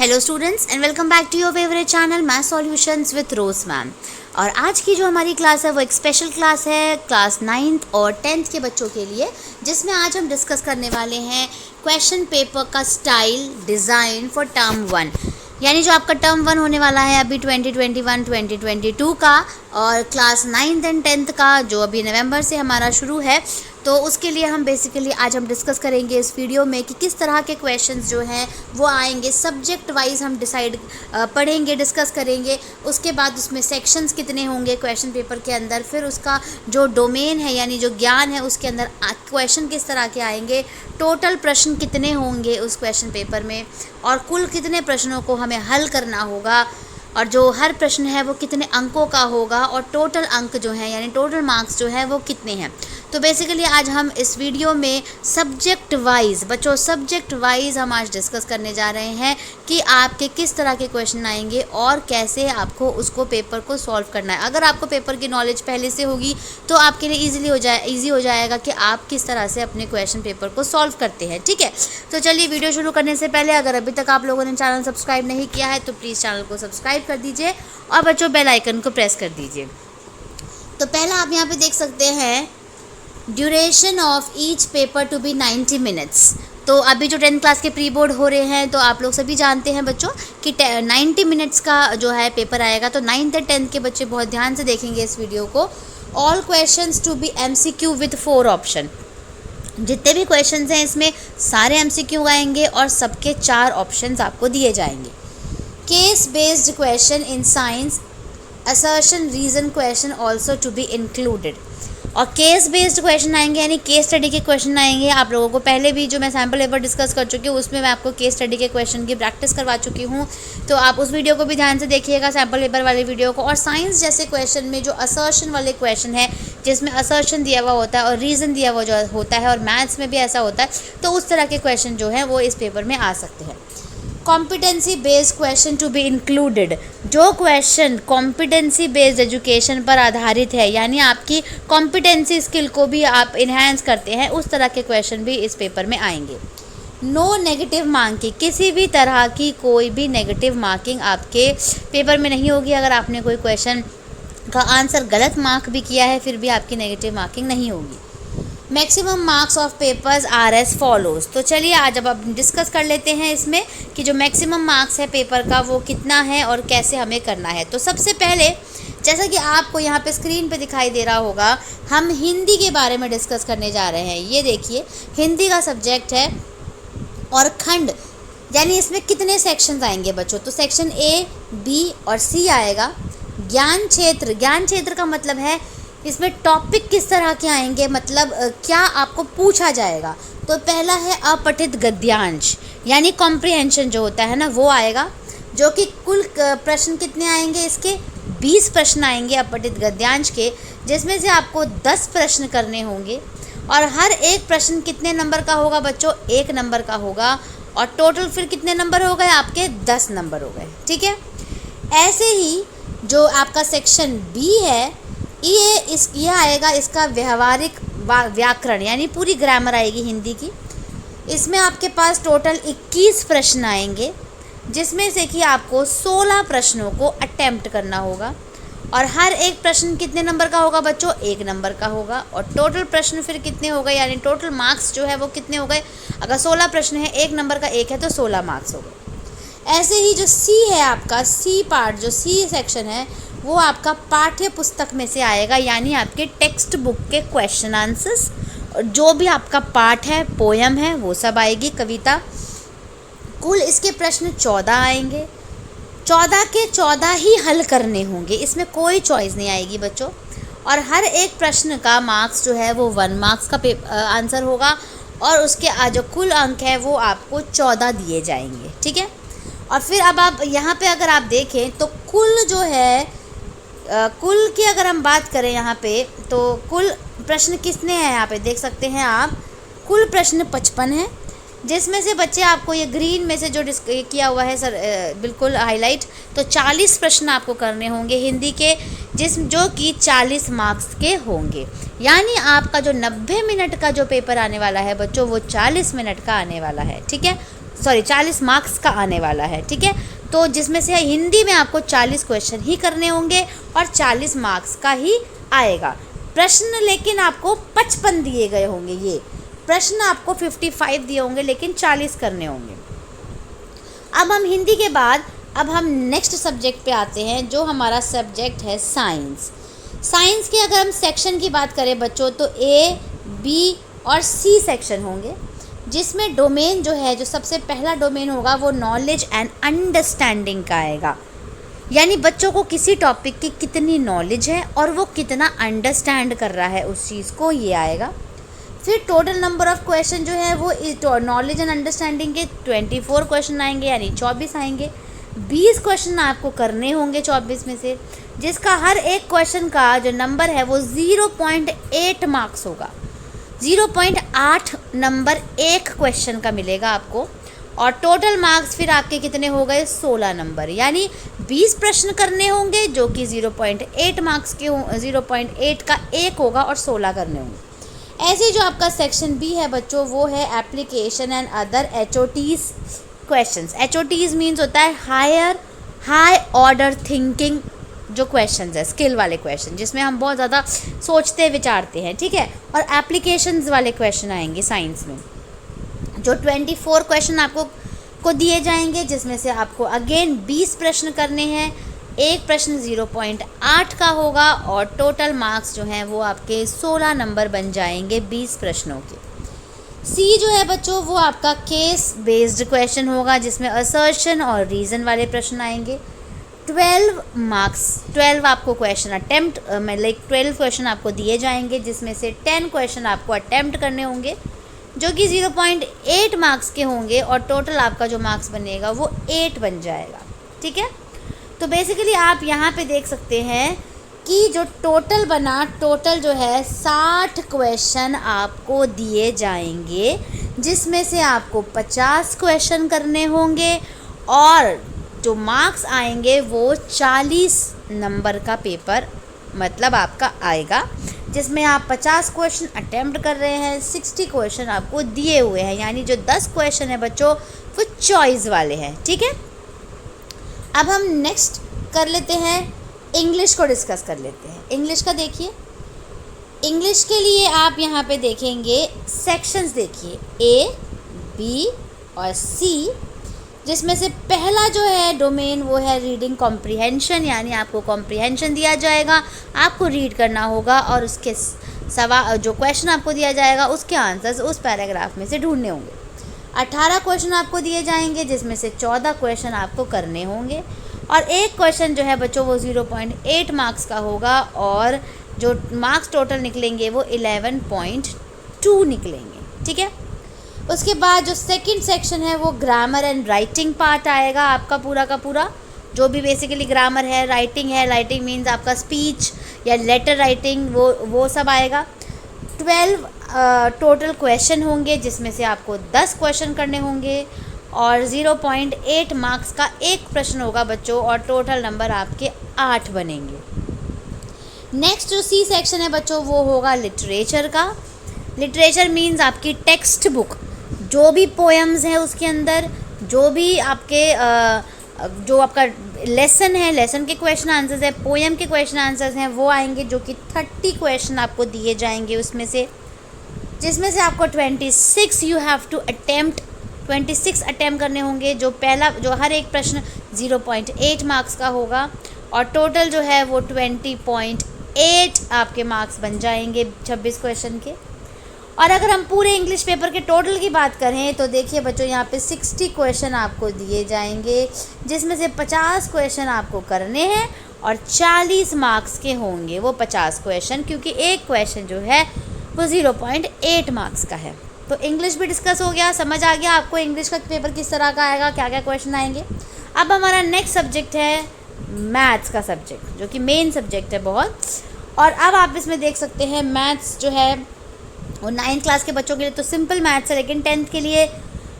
Hello students and welcome back to your favourite channel math solutions with Rose ma'am. और आज की जो हमारी क्लास है वो एक स्पेशल क्लास है क्लास 9th और 10th के बच्चों के लिए, जिसमें आज हम डिस्कस करने वाले हैं क्वेश्चन पेपर का स्टाइल डिज़ाइन फॉर टर्म 1, यानी जो आपका टर्म 1 होने वाला है अभी 2021-2022 का, और क्लास 9th एंड 10th का जो अभी नवंबर से हमारा शुरू है। तो उसके लिए हम बेसिकली आज हम डिस्कस करेंगे इस वीडियो में कि किस तरह के क्वेश्चंस जो हैं वो आएंगे, सब्जेक्ट वाइज हम पढ़ेंगे, डिस्कस करेंगे। उसके बाद उसमें सेक्शंस कितने होंगे क्वेश्चन पेपर के अंदर, फिर उसका जो डोमेन है यानी जो ज्ञान है उसके अंदर क्वेश्चन किस तरह के आएंगे, टोटल प्रश्न कितने होंगे उस क्वेश्चन पेपर में, और कुल कितने प्रश्नों को हमें हल करना होगा, और जो हर प्रश्न है वो कितने अंकों का होगा, और टोटल अंक जो है यानी टोटल मार्क्स जो है वो कितने हैं। तो बेसिकली आज हम इस वीडियो में सब्जेक्ट वाइज हम आज डिस्कस करने जा रहे हैं कि आपके किस तरह के क्वेश्चन आएंगे और कैसे आपको उसको पेपर को सॉल्व करना है। अगर आपको पेपर की नॉलेज पहले से होगी तो आपके लिए ईजी हो जाएगा कि आप किस तरह से अपने क्वेश्चन पेपर को सॉल्व करते हैं। ठीक है, तो चलिए वीडियो शुरू करने से पहले अगर अभी तक आप लोगों ने चैनल सब्सक्राइब नहीं किया है तो प्लीज़ चैनल को सब्सक्राइब कर दीजिए और बच्चों बेल आइकन को प्रेस कर दीजिए। तो पहला आप यहाँ पे देख सकते हैं duration of each paper to be 90 minutes. तो अभी जो 10th क्लास के प्री बोर्ड हो रहे हैं तो आप लोग सभी जानते हैं बच्चों कि 90 मिनट्स का जो है पेपर आएगा। तो 9th और 10th के बच्चे बहुत ध्यान से देखेंगे इस वीडियो को। All questions to be MCQ with 4 option. जितने भी क्वेश्चंस हैं इसमें सारे MCQ आएंगे और सबके 4 ऑप्शंस आपको दिए जाएंगे। Case based question in science, assertion reason question also to be included. और केस बेस्ड क्वेश्चन आएंगे यानी केस स्टडी के क्वेश्चन आएंगे। आप लोगों को पहले भी जो मैं सैम्पल पेपर डिस्कस कर चुकी हूँ उसमें मैं आपको केस स्टडी के क्वेश्चन की प्रैक्टिस करवा चुकी हूँ, तो आप उस वीडियो को भी ध्यान से देखिएगा, सैम्पल पेपर वाले वीडियो को। और साइंस जैसे क्वेश्चन में जो असर्शन वाले क्वेश्चन है जिसमें असर्शन दिया हुआ होता है और रीज़न दिया हुआ जो होता है, और मैथ्स में भी ऐसा होता है, तो उस तरह के क्वेश्चन जो हैं वो इस पेपर में आ सकते हैं। Competency based question to be included. जो क्वेश्चन कॉम्पिटेंसी बेस्ड एजुकेशन पर आधारित है यानी आपकी कॉम्पिटेंसी स्किल को भी आप इन्हेंस करते हैं, उस तरह के क्वेश्चन भी इस पेपर में आएंगे। No negative marking. किसी भी तरह की कोई भी नेगेटिव मार्किंग आपके पेपर में नहीं होगी। अगर आपने कोई क्वेश्चन का आंसर गलत मार्क भी किया है फिर भी आपकी नेगेटिव मार्किंग नहीं होगी। Maximum marks of papers are as follows. तो चलिए आज अब डिस्कस कर लेते हैं इसमें कि जो मैक्सिमम मार्क्स है पेपर का वो कितना है और कैसे हमें करना है। तो सबसे पहले जैसा कि आपको यहाँ पे स्क्रीन पे दिखाई दे रहा होगा, हम हिंदी के बारे में डिस्कस करने जा रहे हैं। ये देखिए हिंदी का सब्जेक्ट है और खंड यानी इसमें कितने सेक्शंस आएंगे बच्चों। तो सेक्शन A, B और C आएगा। ज्ञान क्षेत्र का मतलब है इसमें टॉपिक किस तरह के आएंगे, मतलब क्या आपको पूछा जाएगा। तो पहला है अपठित गद्यांश यानी कॉम्प्रिहेंशन जो होता है ना वो आएगा, जो कि कुल प्रश्न कितने आएंगे, इसके 20 प्रश्न आएंगे अपठित गद्यांश के, जिसमें से आपको 10 प्रश्न करने होंगे। और हर एक प्रश्न कितने नंबर का होगा बच्चों, 1 नंबर का होगा। और टोटल फिर कितने नंबर हो गए आपके, 10 नंबर हो गए। ठीक है, ऐसे ही जो आपका सेक्शन B है ये आएगा, इसका व्यवहारिक व्याकरण यानी पूरी ग्रामर आएगी हिंदी की। इसमें आपके पास टोटल 21 प्रश्न आएंगे, जिसमें से कि आपको 16 प्रश्नों को अटेम्प्ट करना होगा। और हर एक प्रश्न कितने नंबर का होगा बच्चों, 1 नंबर का होगा। और टोटल प्रश्न फिर कितने हो गए यानी टोटल मार्क्स जो है वो कितने हो गए, अगर 16 प्रश्न है 1 नंबर का 1 है तो 16 मार्क्स हो गए। ऐसे ही जो C है आपका, C पार्ट जो C सेक्शन है वो आपका पाठ्य पुस्तक में से आएगा, यानी आपके टेक्स्ट बुक के क्वेश्चन आंसर्स, जो भी आपका पाठ है, पोयम है, वो सब आएगी, कविता। कुल इसके प्रश्न 14 आएंगे, 14 के 14 ही हल करने होंगे, इसमें कोई चॉइस नहीं आएगी बच्चों। और हर एक प्रश्न का मार्क्स जो है वो 1 मार्क्स का आंसर होगा, और उसके जो कुल अंक है वो आपको 14 दिए जाएंगे। ठीक है, और फिर अब आप यहाँ पे अगर आप देखें तो कुल जो है कुल की अगर हम बात करें यहाँ पे तो कुल प्रश्न कितने हैं, यहाँ पे देख सकते हैं आप, कुल प्रश्न 55 हैं, जिसमें से बच्चे आपको ये ग्रीन में से जो किया हुआ है सर बिल्कुल हाईलाइट, तो 40 प्रश्न आपको करने होंगे हिंदी के, जो कि 40 मार्क्स के होंगे। यानी आपका जो 90 मिनट का जो पेपर आने वाला है बच्चों वो 40 मिनट का आने वाला है। ठीक है, सॉरी 40 मार्क्स का आने वाला है, ठीक है। तो जिसमें से हिंदी में आपको 40 क्वेश्चन ही करने होंगे और 40 मार्क्स का ही आएगा प्रश्न, लेकिन आपको 55 दिए गए होंगे। ये प्रश्न आपको 55 दिए होंगे लेकिन 40 करने होंगे। अब हम हिंदी के बाद अब हम नेक्स्ट सब्जेक्ट पे आते हैं, जो हमारा सब्जेक्ट है साइंस। साइंस के अगर हम सेक्शन की बात करें बच्चों, तो ए, बी और सी सेक्शन होंगे, जिसमें डोमेन जो है, जो सबसे पहला डोमेन होगा वो नॉलेज एंड अंडरस्टैंडिंग का आएगा। यानी बच्चों को किसी टॉपिक की कितनी नॉलेज है और वो कितना अंडरस्टैंड कर रहा है उस चीज़ को, ये आएगा। फिर टोटल नंबर ऑफ़ क्वेश्चन जो है वो नॉलेज एंड अंडरस्टैंडिंग के 24 क्वेश्चन आएंगे, यानी 24 आएंगे। 20 क्वेश्चन आपको करने होंगे 24 में से, जिसका हर एक क्वेश्चन का जो नंबर है वो 0.8 मार्क्स होगा। 0.8 नंबर एक क्वेश्चन का मिलेगा आपको। और टोटल मार्क्स फिर आपके कितने हो गए, 16 नंबर, यानी 20 प्रश्न करने होंगे जो कि 0.8 मार्क्स के 0.8 का एक होगा और 16 करने होंगे। ऐसे जो आपका सेक्शन बी है बच्चों, वो है application and other HOTs questions. HOTs means होता है हाई ऑर्डर थिंकिंग जो क्वेश्चंस है, स्किल वाले क्वेश्चन, जिसमें हम बहुत ज़्यादा सोचते विचारते हैं, ठीक है। और एप्लीकेशंस वाले क्वेश्चन आएंगे साइंस में, जो 24 क्वेश्चन आपको दिए जाएंगे, जिसमें से आपको अगेन 20 प्रश्न करने हैं। एक प्रश्न 0.8 का होगा और टोटल मार्क्स जो हैं वो आपके 16 नंबर बन जाएंगे 20 प्रश्नों के। सी जो है बच्चों, वो आपका केस बेस्ड क्वेश्चन होगा, जिसमें असर्शन और रीज़न वाले प्रश्न आएंगे। 12 मार्क्स, 12 आपको क्वेश्चन अटेम्प्ट लाइक 12 क्वेश्चन आपको दिए जाएंगे, जिसमें से 10 क्वेश्चन आपको अटेम्प्ट करने होंगे, जो कि 0.8 मार्क्स के होंगे और टोटल आपका जो मार्क्स बनेगा वो 8 बन जाएगा, ठीक है। तो बेसिकली आप यहाँ पे देख सकते हैं कि जो टोटल बना, टोटल जो है 60 क्वेश्चन आपको दिए जाएंगे, जिसमें से आपको 50 क्वेश्चन करने होंगे और जो मार्क्स आएंगे वो 40 नंबर का पेपर मतलब आपका आएगा, जिसमें आप 50 क्वेश्चन अटेम्प्ट कर रहे हैं, 60 क्वेश्चन आपको दिए हुए हैं, यानी जो 10 क्वेश्चन है बच्चों वो चॉइस वाले हैं, ठीक है। अब हम नेक्स्ट कर लेते हैं, इंग्लिश को डिस्कस कर लेते हैं। इंग्लिश का देखिए, इंग्लिश के लिए आप यहाँ पे देखेंगे सेक्शंस, देखिए ए, बी और सी, जिसमें से पहला जो है डोमेन वो है रीडिंग कॉम्प्रिहेंशन, यानी आपको कॉम्प्रिहेंशन दिया जाएगा, आपको रीड करना होगा और उसके सवाल जो क्वेश्चन आपको दिया जाएगा उसके आंसर्स उस पैराग्राफ में से ढूंढने होंगे। 18 क्वेश्चन आपको दिए जाएंगे, जिसमें से 14 क्वेश्चन आपको करने होंगे और एक क्वेश्चन जो है बच्चों वो 0.8 मार्क्स का होगा और जो मार्क्स टोटल निकलेंगे वो 11.2 निकलेंगे, ठीक है। उसके बाद जो सेकंड सेक्शन है वो ग्रामर एंड राइटिंग पार्ट आएगा आपका पूरा का पूरा, जो भी बेसिकली ग्रामर है, राइटिंग है, राइटिंग मीन्स आपका स्पीच या लेटर राइटिंग, वो सब आएगा। 12 टोटल क्वेश्चन होंगे, जिसमें से आपको 10 क्वेश्चन करने होंगे और 0.8 मार्क्स का एक प्रश्न होगा बच्चों और टोटल नंबर आपके 8 बनेंगे। नेक्स्ट जो सी सेक्शन है बच्चों वो होगा लिटरेचर का। लिटरेचर मीन्स आपकी टेक्स्ट बुक, जो भी पोएम्स हैं उसके अंदर, जो भी आपके जो आपका लेसन है, लेसन के क्वेश्चन आंसर्स है, पोएम के क्वेश्चन आंसर्स हैं, वो आएंगे, जो कि 30 क्वेश्चन आपको दिए जाएंगे उसमें से, जिसमें से आपको 26 you have to attempt, 26 attempt करने होंगे। जो पहला जो हर एक प्रश्न 0.8 मार्क्स का होगा और टोटल जो है वो 20.8 आपके मार्क्स बन जाएंगे 26 क्वेश्चन के। और अगर हम पूरे इंग्लिश पेपर के टोटल की बात करें तो देखिए बच्चों, यहाँ पे 60 क्वेश्चन आपको दिए जाएंगे, जिसमें से 50 क्वेश्चन आपको करने हैं और 40 मार्क्स के होंगे वो 50 क्वेश्चन, क्योंकि एक क्वेश्चन जो है वो 0.8 मार्क्स का है। तो इंग्लिश भी डिस्कस हो गया, समझ आ गया आपको इंग्लिश का पेपर किस तरह का आएगा, क्या क्या क्वेश्चन आएंगे। अब हमारा नेक्स्ट सब्जेक्ट है मैथ्स का सब्जेक्ट, जो कि मेन सब्जेक्ट है बहुत। और अब आप इसमें देख सकते हैं मैथ्स जो है वो 9th क्लास के बच्चों के लिए तो सिंपल मैथ्स है, लेकिन 10th के लिए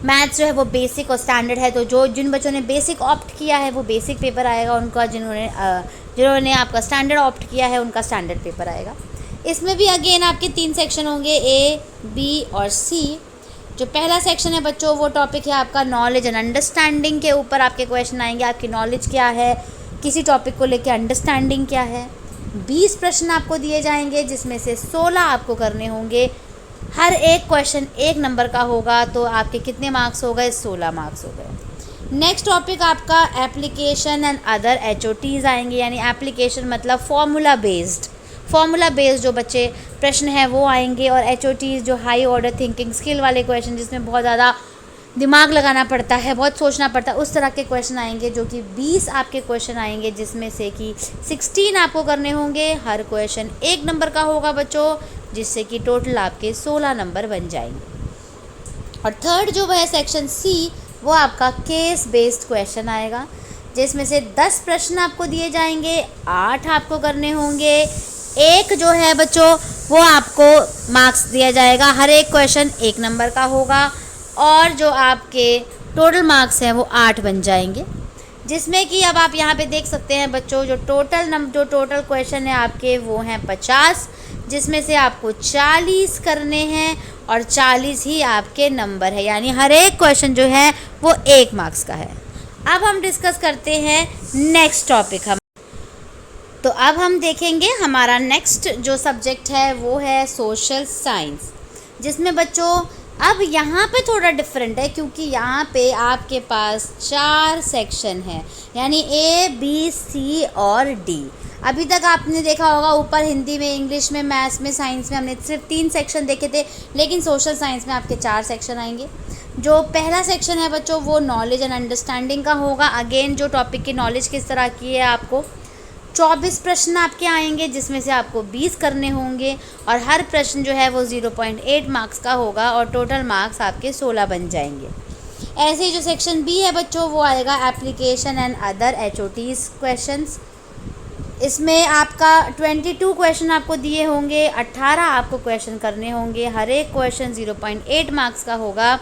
मैथ्स जो है वो बेसिक और स्टैंडर्ड है। तो जिन बच्चों ने बेसिक ऑप्ट किया है वो बेसिक पेपर आएगा उनका, जिन्होंने आपका स्टैंडर्ड ऑप्ट किया है उनका स्टैंडर्ड पेपर आएगा। इसमें भी अगेन आपके 3 सेक्शन होंगे, ए, बी और सी। जो पहला सेक्शन है बच्चों वो टॉपिक है आपका नॉलेज एंड अंडरस्टैंडिंग के ऊपर आपके क्वेश्चन आएंगे। आपकी नॉलेज क्या है, किसी टॉपिक को लेके अंडरस्टैंडिंग क्या है। 20 प्रश्न आपको दिए जाएंगे जिसमें से 16 आपको करने होंगे। हर एक क्वेश्चन 1 नंबर का होगा, तो आपके कितने मार्क्स हो गए? 16 मार्क्स हो गए। नेक्स्ट टॉपिक आपका एप्लीकेशन एंड अदर HOTs आएंगे, यानी एप्लीकेशन मतलब फॉर्मूला बेस्ड जो बच्चे प्रश्न हैं वो आएंगे, और HOTs जो हाई ऑर्डर थिंकिंग स्किल वाले क्वेश्चन जिसमें बहुत ज़्यादा दिमाग लगाना पड़ता है, बहुत सोचना पड़ता है, उस तरह के क्वेश्चन आएंगे, जो कि 20 आपके क्वेश्चन आएंगे जिसमें से कि 16 आपको करने होंगे। हर क्वेश्चन 1 नंबर का होगा बच्चों, जिससे कि टोटल आपके 16 नंबर बन जाएंगे। और थर्ड जो है सेक्शन C, वो आपका केस बेस्ड क्वेश्चन आएगा, जिसमें से 10 प्रश्न आपको दिए जाएंगे, 8 आपको करने होंगे। एक जो है बच्चों वो आपको मार्क्स दिया जाएगा, हर एक क्वेश्चन 1 नंबर का होगा, और जो आपके टोटल मार्क्स हैं वो 8 बन जाएंगे। जिसमें कि अब आप यहाँ पे देख सकते हैं बच्चों, जो टोटल क्वेश्चन है आपके वो हैं 50, जिसमें से आपको 40 करने हैं और 40 ही आपके नंबर है, यानी हर एक क्वेश्चन जो है वो 1 मार्क्स का है। अब हम डिस्कस करते हैं नेक्स्ट टॉपिक। तो अब हम देखेंगे हमारा नेक्स्ट जो सब्जेक्ट है वो है सोशल साइंस, जिसमें बच्चों अब यहाँ पे थोड़ा डिफरेंट है, क्योंकि यहाँ पे आपके पास 4 सेक्शन है, यानी A, B, C और D। अभी तक आपने देखा होगा ऊपर हिंदी में, इंग्लिश में, मैथ्स में, साइंस में हमने सिर्फ 3 सेक्शन देखे थे, लेकिन सोशल साइंस में आपके 4 सेक्शन आएंगे। जो पहला सेक्शन है बच्चों वो नॉलेज एंड अंडरस्टैंडिंग का होगा। अगेन जो टॉपिक की नॉलेज किस तरह की है, आपको 24 प्रश्न आपके आएंगे, जिसमें से आपको 20 करने होंगे, और हर प्रश्न जो है वो 0.8 मार्क्स का होगा, और टोटल मार्क्स आपके 16 बन जाएंगे। ऐसे ही जो सेक्शन B है बच्चों वो आएगा application and other HOTs questions. इसमें आपका 22 क्वेश्चन आपको दिए होंगे, 18 आपको क्वेश्चन करने होंगे, हर एक क्वेश्चन 0.8 मार्क्स का होगा,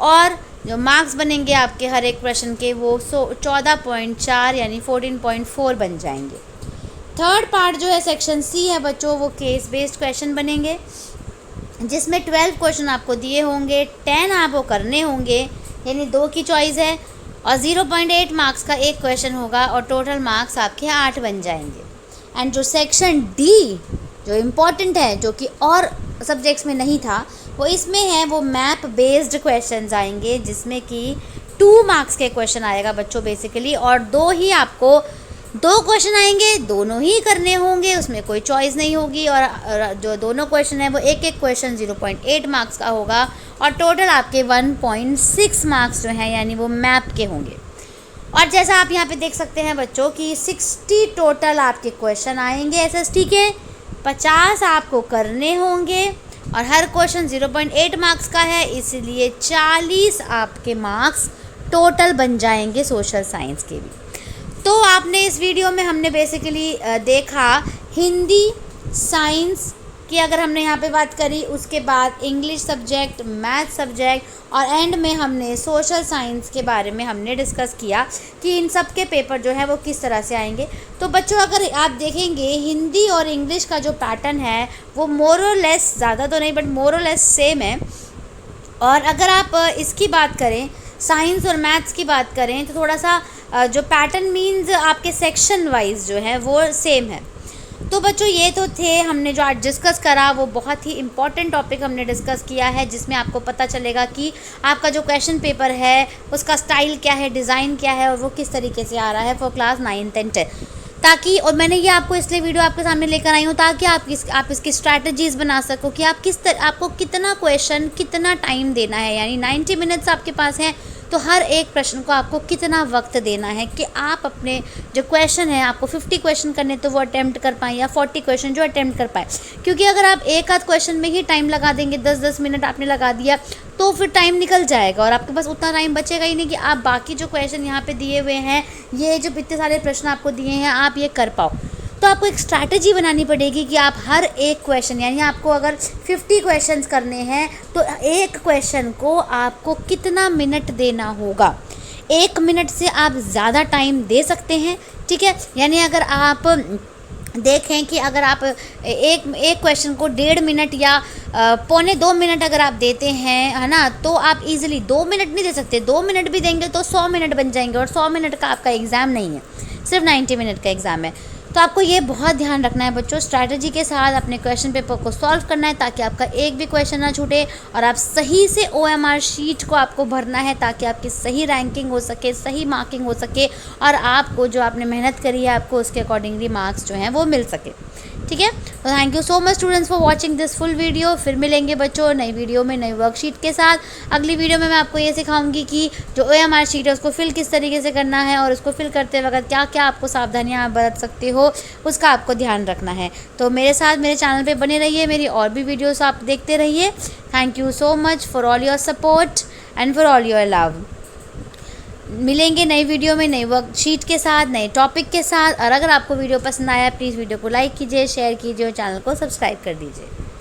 और जो मार्क्स बनेंगे आपके हर एक प्रश्न के वो 14.4 यानी 14.4 बन जाएंगे। थर्ड पार्ट जो है सेक्शन C है बच्चों, वो केस बेस्ड क्वेश्चन बनेंगे, जिसमें 12 क्वेश्चन आपको दिए होंगे, 10 आपको करने होंगे, यानी 2 की चॉइस है, और 0.8 मार्क्स का एक क्वेश्चन होगा, और टोटल मार्क्स आपके 8 बन जाएंगे। एंड जो सेक्शन D जो इम्पॉर्टेंट है, जो कि और सब्जेक्ट्स में नहीं था, वो इसमें है, वो मैप बेस्ड क्वेश्चंस आएंगे, जिसमें कि 2 मार्क्स के क्वेश्चन आएगा बच्चों बेसिकली, और 2 क्वेश्चन आएंगे, दोनों ही करने होंगे, उसमें कोई चॉइस नहीं होगी, और जो दोनों क्वेश्चन है वो एक क्वेश्चन 0.8 मार्क्स का होगा, और टोटल आपके 1.6 मार्क्स जो हैं यानी वो मैप के होंगे। और जैसा आप यहाँ पे देख सकते हैं बच्चों कि 60 टोटल आपके क्वेश्चन आएंगे SST के, 50 आपको करने होंगे, और हर क्वेश्चन 0.8 मार्क्स का है, इसलिए 40 आपके मार्क्स टोटल बन जाएंगे सोशल साइंस के भी। तो आपने इस वीडियो में हमने बेसिकली देखा हिंदी, साइंस की अगर हमने यहाँ पे बात करी, उसके बाद इंग्लिश सब्जेक्ट, मैथ सब्जेक्ट, और एंड में हमने सोशल साइंस के बारे में हमने डिस्कस किया कि इन सब के पेपर जो है वो किस तरह से आएंगे। तो बच्चों अगर आप देखेंगे हिंदी और इंग्लिश का जो पैटर्न है वो मोर और लेस, ज़्यादा तो नहीं बट मोर और लेस सेम है। और अगर आप इसकी बात करें, साइंस और मैथ्स की बात करें, तो थोड़ा सा जो पैटर्न मीन्स आपके सेक्शन वाइज जो है वो सेम है। तो बच्चों ये तो थे हमने जो आज डिस्कस करा, वो बहुत ही इम्पॉर्टेंट टॉपिक हमने डिस्कस किया है, जिसमें आपको पता चलेगा कि आपका जो क्वेश्चन पेपर है उसका स्टाइल क्या है, डिज़ाइन क्या है, और वो किस तरीके से आ रहा है for class 9th and 10th। ताकि, और मैंने ये आपको इसलिए वीडियो आपके सामने लेकर आई हूँ ताकि आप इसकी स्ट्रैटेजीज़ बना सको कि आप आपको कितना क्वेश्चन, कितना टाइम देना है, यानी 90 मिनट्स आपके पास हैं, तो हर एक प्रश्न को आपको कितना वक्त देना है कि आप अपने जो क्वेश्चन है, आपको 50 क्वेश्चन करने तो वो अटैम्प्ट कर पाएँ, या 40 क्वेश्चन जो अटैम्प्ट कर पाए। क्योंकि अगर आप एक आध क्वेश्चन में ही टाइम लगा देंगे, 10-10 मिनट आपने लगा दिया, तो फिर टाइम निकल जाएगा और आपके पास उतना टाइम बचेगा ही नहीं कि आप बाकी जो क्वेश्चन यहाँ पे दिए हुए हैं, ये जो इतने सारे प्रश्न आपको दिए हैं, आप ये कर पाओ। तो आपको एक स्ट्रैटेजी बनानी पड़ेगी कि आप हर एक क्वेश्चन, यानी आपको अगर 50 क्वेश्चंस करने हैं तो एक क्वेश्चन को आपको कितना मिनट देना होगा। 1 मिनट से आप ज़्यादा टाइम दे सकते हैं, ठीक है। यानी अगर आप देखें कि अगर आप एक क्वेश्चन को 1.5 मिनट या पौने 2 मिनट अगर आप देते हैं, है ना, तो आप इजीली 2 मिनट नहीं दे सकते, 2 मिनट भी देंगे तो 100 मिनट बन जाएंगे, और 100 मिनट का आपका एग्ज़ाम नहीं है, सिर्फ 90 मिनट का एग्ज़ाम है। तो आपको ये बहुत ध्यान रखना है बच्चों, स्ट्रैटेजी के साथ अपने क्वेश्चन पेपर को सॉल्व करना है ताकि आपका एक भी क्वेश्चन ना छूटे, और आप सही से OMR शीट को आपको भरना है ताकि आपकी सही रैंकिंग हो सके, सही मार्किंग हो सके, और आपको जो आपने मेहनत करी है आपको उसके अकॉर्डिंगली मार्क्स जो हैं वो मिल सके। ठीक है, तो thank you so much students for watching this full video. फिर मिलेंगे बच्चों नई वीडियो में, नई वर्कशीट के साथ। अगली वीडियो में मैं आपको ये सिखाऊंगी कि जो OMR शीट है उसको फिल किस तरीके से करना है, और उसको फिल करते वक्त क्या क्या आपको सावधानियां आप बरत सकते हो उसका आपको ध्यान रखना है। तो मेरे साथ मेरे चैनल पे बने रहिए, मेरी और भी वीडियोस आप देखते रहिए। Thank you so much for all your support and for all your love. मिलेंगे नई वीडियो में, नई वर्कशीट के साथ, नए टॉपिक के साथ। और अगर आपको वीडियो पसंद आया प्लीज़ वीडियो को लाइक कीजिए, शेयर कीजिए और चैनल को सब्सक्राइब कर दीजिए।